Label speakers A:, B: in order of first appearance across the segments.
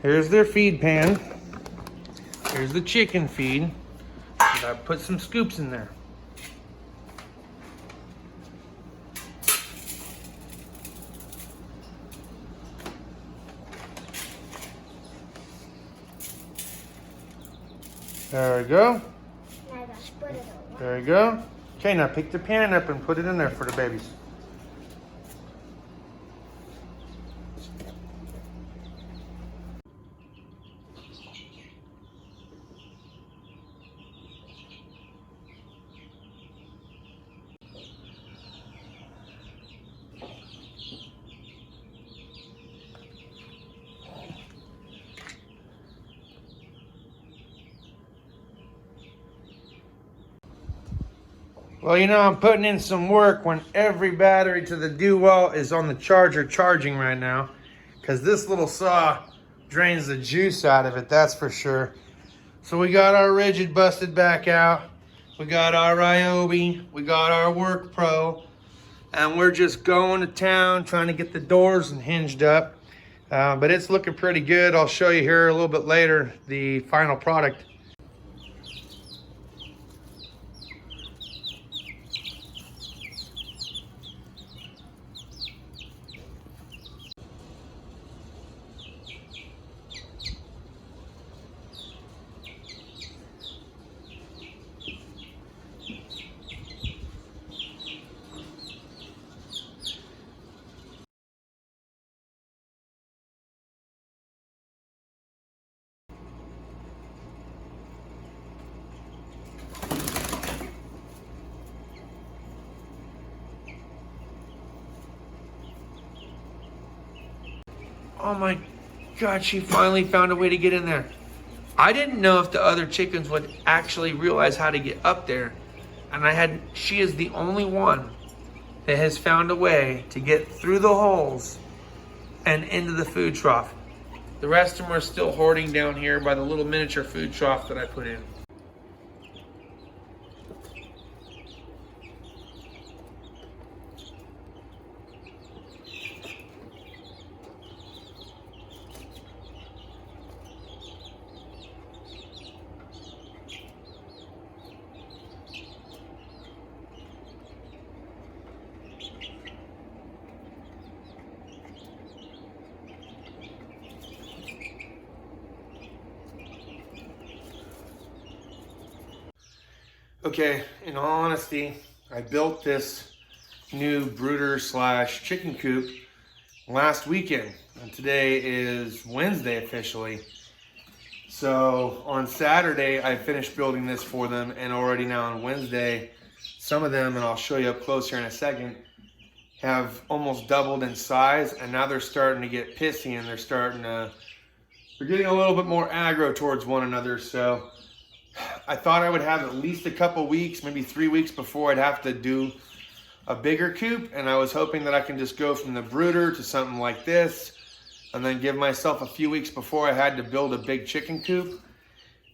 A: Here's their feed pan. Here's the chicken feed. I put some scoops in there. There we go. There you go. Okay, now pick the pan up and put it in there for the babies. Well, you know, I'm putting in some work when every battery to the do well is on the charger charging right now, because this little saw drains the juice out of it, that's for sure. So we got our rigid busted back out. We got our Ryobi. We got our Work Pro. And we're just going to town trying to get the doors hinged up. But it's looking pretty good. I'll show you here a little bit later the final product. Oh my God, she finally found a way to get in there. I didn't know if the other chickens would actually realize how to get up there. And she is the only one that has found a way to get through the holes and into the food trough. The rest of them are still hoarding down here by the little miniature food trough that I put in. Okay, in all honesty, I built this new brooder slash chicken coop last weekend, and today is Wednesday officially. So on Saturday, I finished building this for them, and already now on Wednesday, some of them, and I'll show you up close here in a second, have almost doubled in size, and now they're starting to get pissy, and they're getting a little bit more aggro towards one another. So I thought I would have at least a couple weeks, maybe 3 weeks before I'd have to do a bigger coop. And I was hoping that I can just go from the brooder to something like this and then give myself a few weeks before I had to build a big chicken coop.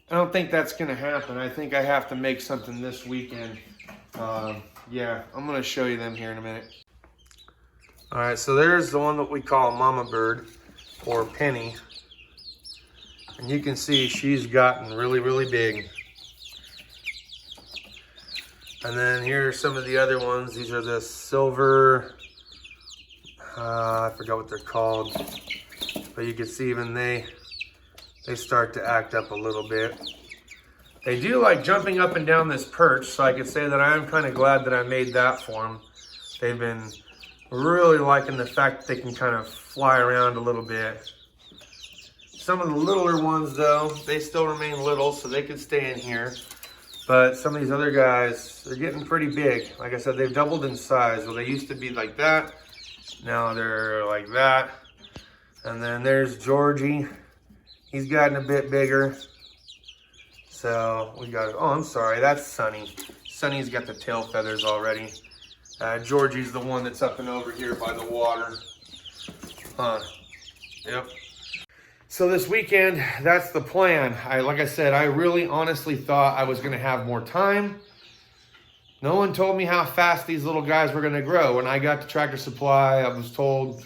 A: I don't think that's going to happen. I think I have to make something this weekend. Yeah, I'm going to show you them here in a minute. All right, so there's the one that we call Mama Bird or Penny. And you can see she's gotten really, really big. And then here are some of the other ones. These are the silver, I forgot what they're called. But you can see even they start to act up a little bit. They do like jumping up and down this perch, so I could say that I am kind of glad that I made that for them. They've been really liking the fact that they can kind of fly around a little bit. Some of the littler ones though, they still remain little, so they could stay in here. But some of these other guys, they're getting pretty big. Like I said, they've doubled in size. Well, they used to be like that. Now they're like that. And then there's Georgie. He's gotten a bit bigger. So we got, oh, I'm sorry, that's Sunny. Sunny's got the tail feathers already. Georgie's the one that's up and over here by the water. Yep. So this weekend, that's the plan. Like I said, I really honestly thought I was gonna have more time. No one told me how fast these little guys were gonna grow. When I got to Tractor Supply, I was told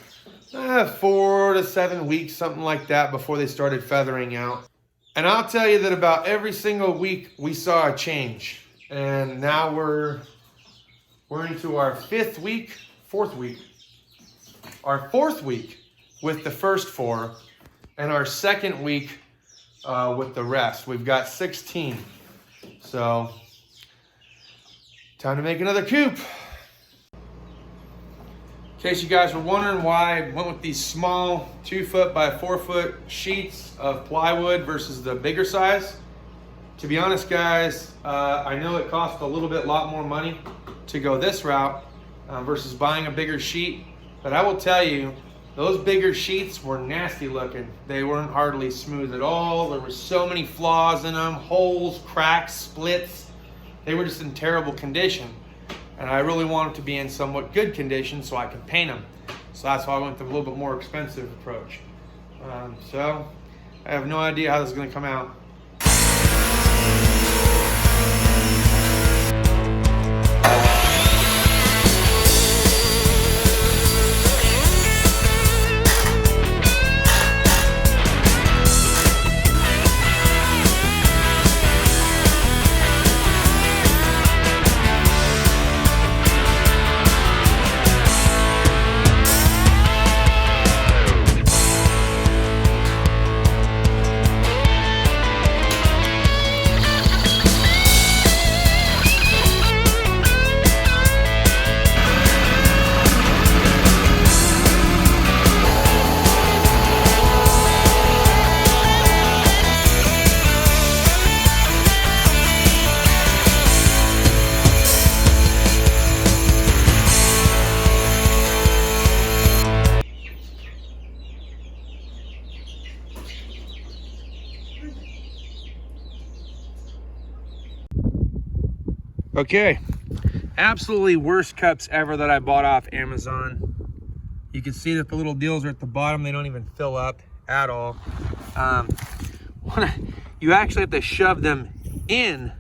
A: 4 to 7 weeks, something like that, before they started feathering out. And I'll tell you that about every single week we saw a change. And now we're into our fourth week with the first 4, and our second week with the rest. We've got 16. So, time to make another coop. In case you guys were wondering why I went with these small 2 foot by 4 foot sheets of plywood versus the bigger size. To be honest, guys, I know it costs a lot more money to go this route versus buying a bigger sheet, but I will tell you, those bigger sheets were nasty looking. They weren't hardly smooth at all. There were so many flaws in them, holes, cracks, splits. They were just in terrible condition. And I really want them to be in somewhat good condition so I can paint them. So that's why I went with a little bit more expensive approach. So I have no idea how this is going to come out. Okay, absolutely worst cups ever that I bought off Amazon. You can see that the little deals are at the bottom. They don't even fill up at all. You actually have to shove them in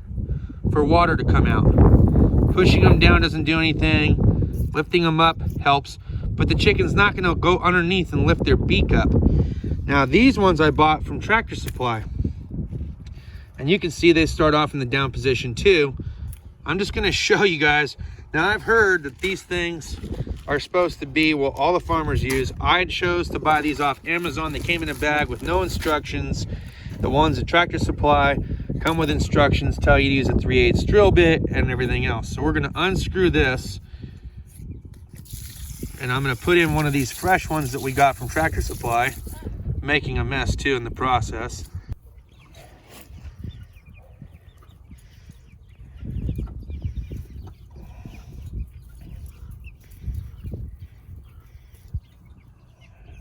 A: for water to come out. Pushing them down doesn't do anything. Lifting them up helps, but the chicken's not gonna go underneath and lift their beak up. Now these ones I bought from Tractor Supply, and you can see they start off in the down position too. I'm just gonna show you guys. Now I've heard that these things are supposed to be what all the farmers use. I chose to buy these off Amazon. They came in a bag with no instructions. The ones at Tractor Supply come with instructions, tell you to use a 3/8 drill bit and everything else. So we're gonna unscrew this, and I'm gonna put in one of these fresh ones that we got from Tractor Supply, making a mess too in the process.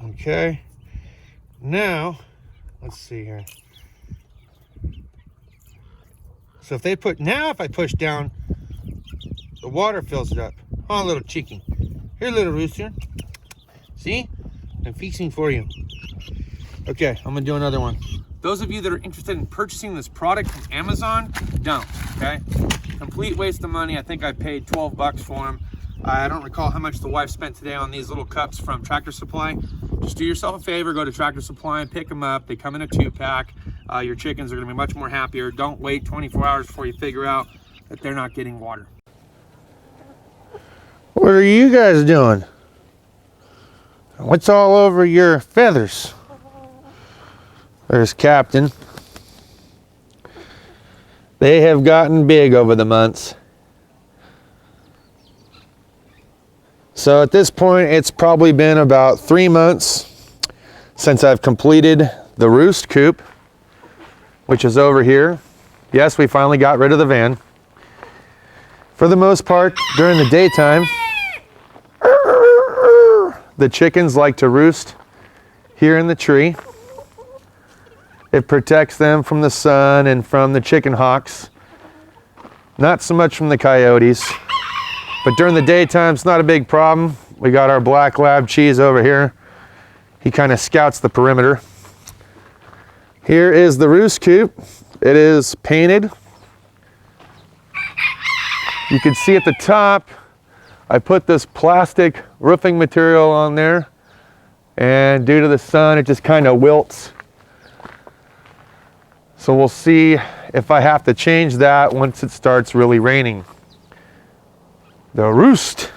A: Okay, now let's see here. So if I push down, the water fills it up. Oh, little chicken. Here, little rooster. See? I'm fixing for you. Okay, I'm gonna do another one. Those of you that are interested in purchasing this product from Amazon, don't, okay? Complete waste of money. I think I paid 12 bucks for them. I don't recall how much the wife spent today on these little cups from Tractor Supply. Just do yourself a favor, go to Tractor Supply and pick them up. They come in a 2-pack. Your chickens are gonna be much more happier. Don't wait 24 hours before you figure out that they're not getting water.
B: What are you guys doing? What's all over your feathers? There's Captain. They have gotten big over the months. So at this point, it's probably been about 3 months since I've completed the Roost coop, which is over here. Yes, we finally got rid of the van. For the most part, during the daytime, the chickens like to roost here in the tree. It protects them from the sun and from the chicken hawks. Not so much from the coyotes. But during the daytime, it's not a big problem. We got our black lab cheese over here. He kind of scouts the perimeter. Here is the Roost coop. It is painted. You can see at the top, I put this plastic roofing material on there and due to the sun it just kind of wilts. So we'll see if I have to change that once it starts really raining. The Roost.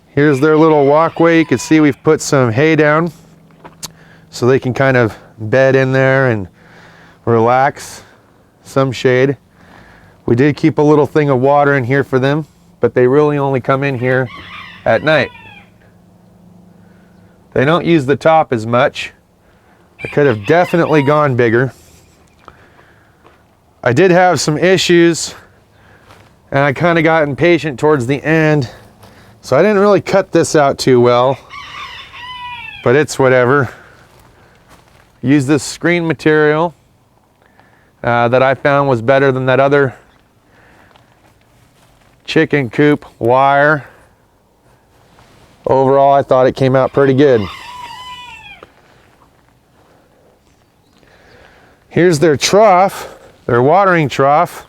B: Here's their little walkway. You can see we've put some hay down so they can kind of bed in there and relax, some shade. We did keep a little thing of water in here for them, but they really only come in here at night. They don't use the top as much. I could have definitely gone bigger. I did have some issues and I kind of got impatient towards the end, so I didn't really cut this out too well, but it's whatever. Use this screen material that I found was better than that other chicken coop wire. Overall, I thought it came out pretty good. Here's their trough. Their watering trough,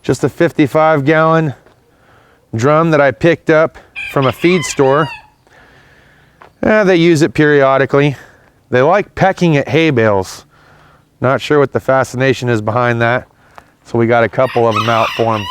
B: just a 55-gallon drum that I picked up from a feed store. They use it periodically. They like pecking at hay bales. Not sure what the fascination is behind that, so we got a couple of them out for them.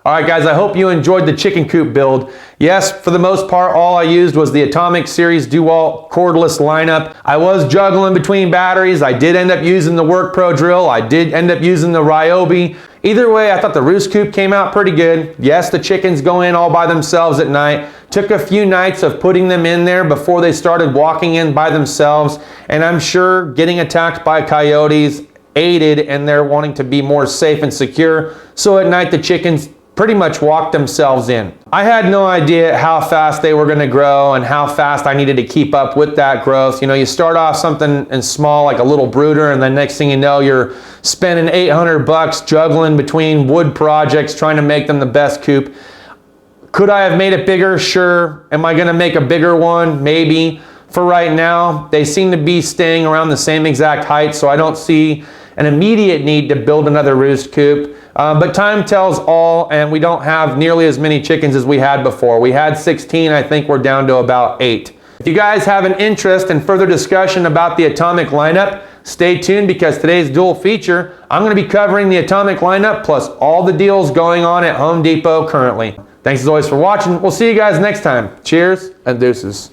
B: All right, guys, I hope you enjoyed the chicken coop build. Yes, for the most part, all I used was the Atomic Series DeWalt cordless lineup. I was juggling between batteries. I did end up using the Work Pro drill. I did end up using the Ryobi. Either way, I thought the Roost coop came out pretty good. Yes, the chickens go in all by themselves at night. Took a few nights of putting them in there before they started walking in by themselves. And I'm sure getting attacked by coyotes aided in their wanting to be more safe and secure. So at night, the chickens pretty much walked themselves in. I had no idea how fast they were gonna grow and how fast I needed to keep up with that growth. You know, you start off something in small like a little brooder, and then next thing you know, you're spending 800 bucks juggling between wood projects trying to make them the best coop. Could I have made it bigger? Sure. Am I gonna make a bigger one? Maybe. For right now, they seem to be staying around the same exact height, so I don't see an immediate need to build another Roost coop. But time tells all, and we don't have nearly as many chickens as we had before. We had 16, I think we're down to about 8. If you guys have an interest in further discussion about the Atomic lineup, stay tuned, because today's dual feature, I'm gonna be covering the Atomic lineup plus all the deals going on at Home Depot currently. Thanks as always for watching. We'll see you guys next time. Cheers and deuces.